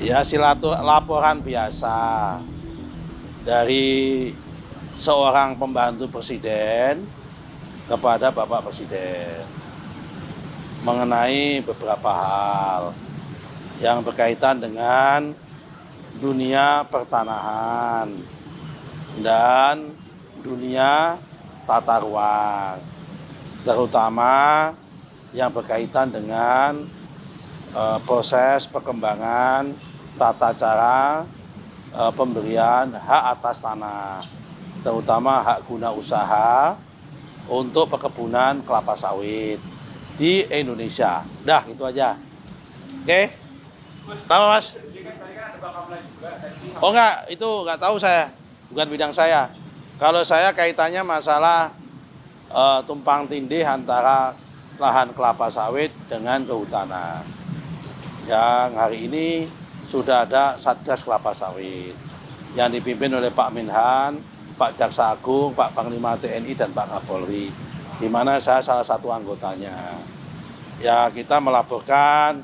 Ya, laporan biasa dari seorang pembantu presiden kepada Bapak Presiden mengenai beberapa hal yang berkaitan dengan dunia pertanahan dan dunia tata ruang, terutama yang berkaitan dengan proses perkembangan tata cara pemberian hak atas tanah, terutama hak guna usaha untuk perkebunan kelapa sawit di Indonesia. Dah, itu aja. Oke? Nama Mas? Oh enggak, itu enggak tahu saya. Bukan bidang saya. Kalau saya kaitannya masalah tumpang tindih antara lahan kelapa sawit dengan kehutanan. Yang hari ini sudah ada Satgas Kelapa Sawit yang dipimpin oleh Pak Menhan, Pak Jaksa Agung, Pak Panglima TNI, dan Pak Kapolri, di mana saya salah satu anggotanya. Ya, kita melaporkan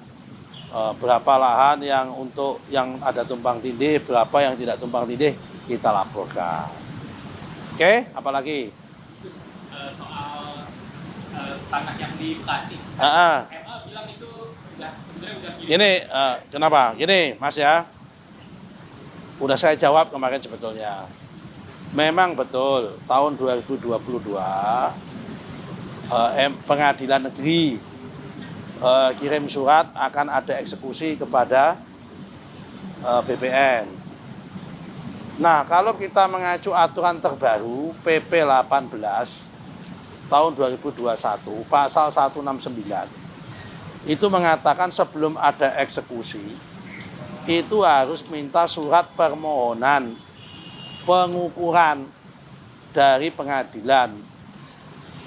berapa lahan yang ada tumpang tindih, berapa yang tidak tumpang tindih, kita laporkan. Oke, apalagi? Terus soal tanah yang di Bekasi, MA bilang itu sebenarnya udah gini, kenapa? Gini, Mas ya, udah saya jawab kemarin sebetulnya. Memang betul, tahun 2022 Pengadilan Negeri kirim surat akan ada eksekusi kepada BPN. Nah, kalau kita mengacu aturan terbaru PP 18 tahun 2021 pasal 169 itu mengatakan sebelum ada eksekusi itu harus minta surat permohonan pengukuran dari pengadilan,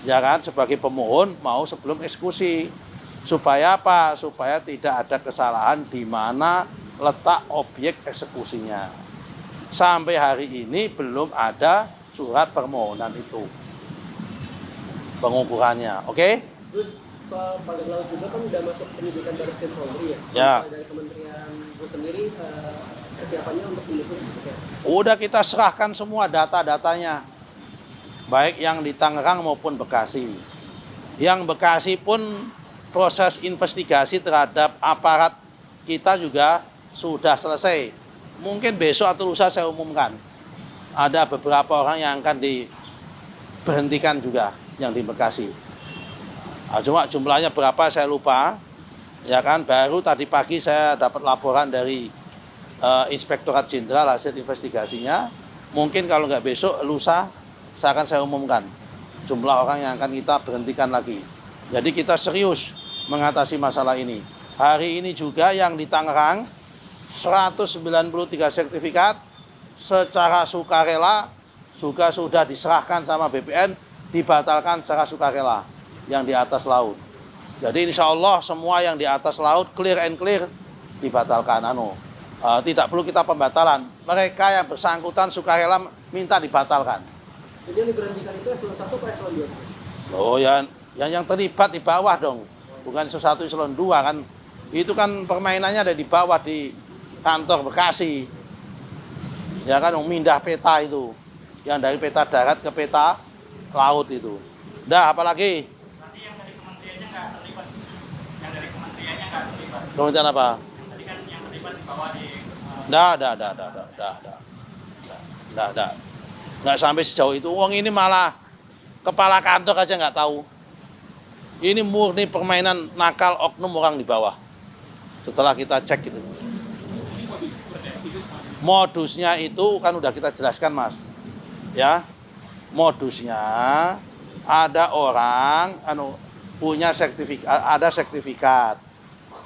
ya kan, sebagai pemohon mau sebelum eksekusi. Supaya apa? Supaya tidak ada kesalahan di mana letak objek eksekusinya. Sampai hari ini belum ada surat permohonan itu, pengukurannya. Oke? Terus soal pagar laut juga kan udah masuk penyidikan dari Baris Polri ya? Ya. Dari Kementerian sendiri persiapannya untuk mendukung ya? Udah kita serahkan semua data-datanya, baik yang di Tangerang maupun Bekasi. Yang Bekasi pun proses investigasi terhadap aparat kita juga sudah selesai. Mungkin besok atau lusa saya umumkan. Ada beberapa orang yang akan diberhentikan juga yang di Bekasi. Cuma jumlahnya berapa saya lupa. Ya kan, baru tadi pagi saya dapat laporan dari Inspektorat Jenderal hasil investigasinya. Mungkin kalau nggak besok, lusa saya umumkan jumlah orang yang akan kita berhentikan lagi. Jadi kita serius mengatasi masalah ini. Hari ini juga yang di Tangerang 193 sertifikat secara sukarela juga sudah diserahkan sama BPN, dibatalkan secara sukarela yang di atas laut. Jadi insya Allah semua yang di atas laut clear and clear dibatalkan. Tidak perlu kita pembatalan. Mereka yang bersangkutan sukarela minta dibatalkan. Jadi yang diberhentikan itu eselon 1 atau eselon 2? Oh ya, yang terlibat di bawah dong. Bukan eselon 1, eselon 2 kan. Itu kan permainannya ada di bawah di kantor Bekasi. Ya kan, mindah peta itu. Yang dari peta darat ke peta laut itu. Dah, apalagi? Nanti yang dari kementeriannya nggak terlibat. Yang dari kementeriannya nggak terlibat. Kementerian apa? Tadi kan yang terlibat di bawah di Dah. Nggak sampai sejauh itu. Uang ini malah kepala kantor aja nggak tahu. Ini murni permainan nakal oknum orang di bawah. Setelah kita cek gitu. Modusnya itu kan udah kita jelaskan, Mas. Ya. Modusnya ada orang punya sertifikat, ada sertifikat.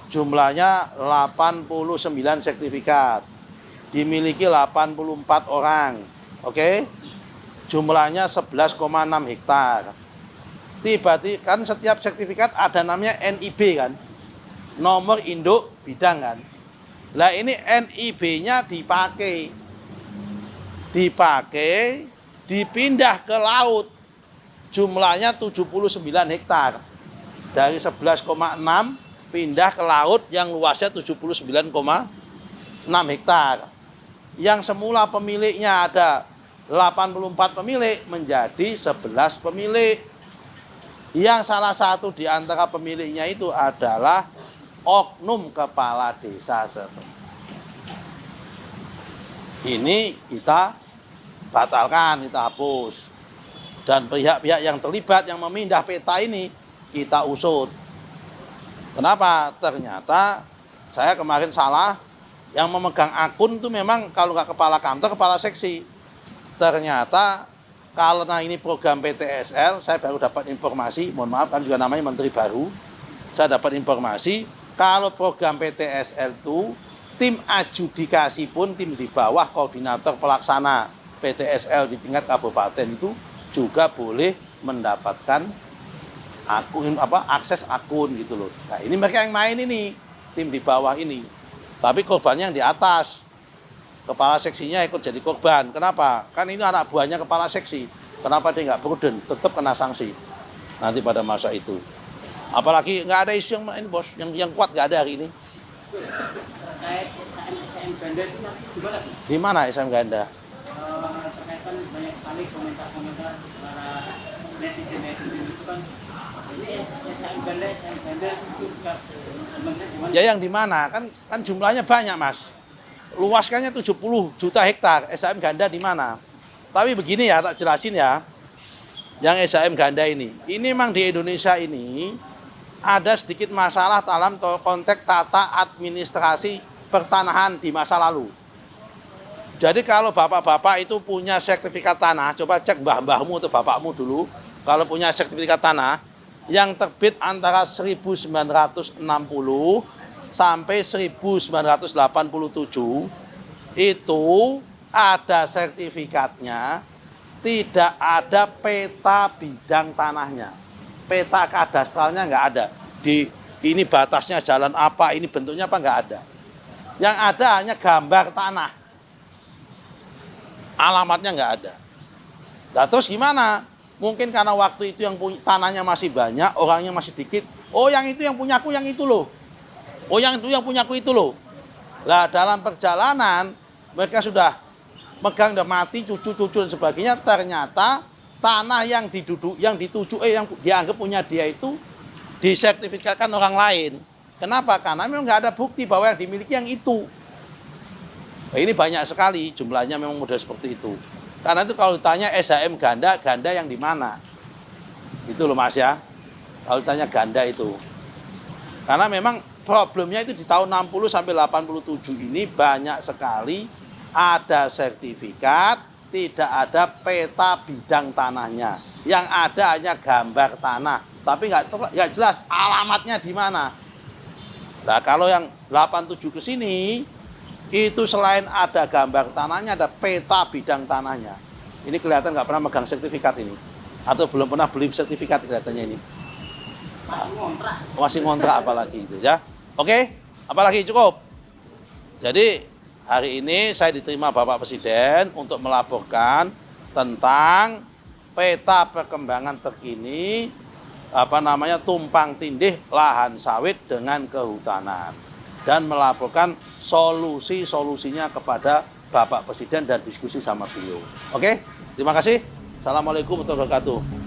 Jumlahnya 89 sertifikat. Dimiliki 84 orang. Oke? Jumlahnya 11,6 hektar. Tiba-tiba kan setiap sertifikat ada namanya NIB kan. Nomor induk bidang kan. Lah ini NIB-nya dipakai, dipindah ke laut. Jumlahnya 79 hektar. Dari 11,6 pindah ke laut yang luasnya 79,7 6 hektar. Yang semula pemiliknya ada 84 pemilik menjadi 11 pemilik. Yang salah satu di antara pemiliknya itu adalah oknum kepala desa setempat. Ini kita batalkan, kita hapus. Dan pihak-pihak yang terlibat yang memindah peta ini kita usut. Kenapa? Ternyata saya kemarin salah. Yang memegang akun itu memang kalau nggak kepala kantor, kepala seksi. Ternyata karena ini program PTSL, saya baru dapat informasi, mohon maaf kan juga namanya menteri baru, saya dapat informasi kalau program PTSL itu tim adjudikasi pun, tim di bawah koordinator pelaksana PTSL di tingkat kabupaten itu juga boleh mendapatkan akun akses akun gitu loh. Nah ini mereka yang main ini, tim di bawah ini. Tapi korbannya yang di atas. Kepala seksinya ikut jadi korban. Kenapa? Kan ini anak buahnya kepala seksi. Kenapa dia nggak prudent? Tetap kena sanksi. Nanti pada masa itu. Apalagi nggak ada isu yang ini bos. Yang kuat nggak ada hari ini. Terkait SHM Ganda itu nanti gimana? Di mana SHM Ganda? Terkait kan banyak sekali komentar-komentar para netizen itu kan. Ini SHM Ganda itu sikap ya yang di mana? Kan jumlahnya banyak mas. Luaskannya 70 juta hektar. SHM Ganda di mana? Tapi begini ya, tak jelasin ya. Yang SHM Ganda ini memang di Indonesia ini ada sedikit masalah dalam konteks tata administrasi pertanahan di masa lalu. Jadi kalau bapak-bapak itu punya sertifikat tanah, coba cek mbah-mbahmu atau bapakmu dulu, kalau punya sertifikat tanah, yang terbit antara 1960 sampai 1987 itu ada sertifikatnya, tidak ada peta bidang tanahnya, peta kadastralnya nggak ada. Ini batasnya jalan apa, ini bentuknya apa, nggak ada. Yang ada hanya gambar tanah, alamatnya nggak ada. Nah, terus gimana? Mungkin karena waktu itu yang punya tanahnya masih banyak, orangnya masih dikit. Oh yang itu yang punyaku yang itu loh. Oh yang itu yang punyaku itu loh. Lah dalam perjalanan mereka sudah megang, udah mati, cucu-cucu dan sebagainya. Ternyata tanah yang dituju, yang dianggap punya dia itu disertifikatkan orang lain. Kenapa? Karena memang nggak ada bukti bahwa yang dimiliki yang itu. Nah, ini banyak sekali jumlahnya, memang model seperti itu. Karena itu kalau ditanya SHM Ganda, Ganda yang di mana? Itu loh mas ya. Kalau ditanya Ganda itu. Karena memang problemnya itu di tahun 60 sampai 87 ini banyak sekali ada sertifikat, tidak ada peta bidang tanahnya. Yang ada hanya gambar tanah, tapi nggak jelas alamatnya di mana. Nah kalau yang 87 ke sini, itu selain ada gambar tanahnya, ada peta bidang tanahnya. Ini kelihatan nggak pernah megang sertifikat ini. Atau belum pernah beli sertifikat kelihatannya ini. Masih ngontrak apalagi itu ya. Oke, apalagi cukup. Jadi hari ini saya diterima Bapak Presiden untuk melaporkan tentang peta perkembangan terkini tumpang tindih lahan sawit dengan kehutanan. Dan melaporkan solusinya kepada Bapak Presiden dan diskusi sama beliau. Oke, terima kasih. Assalamualaikum warahmatullahi wabarakatuh.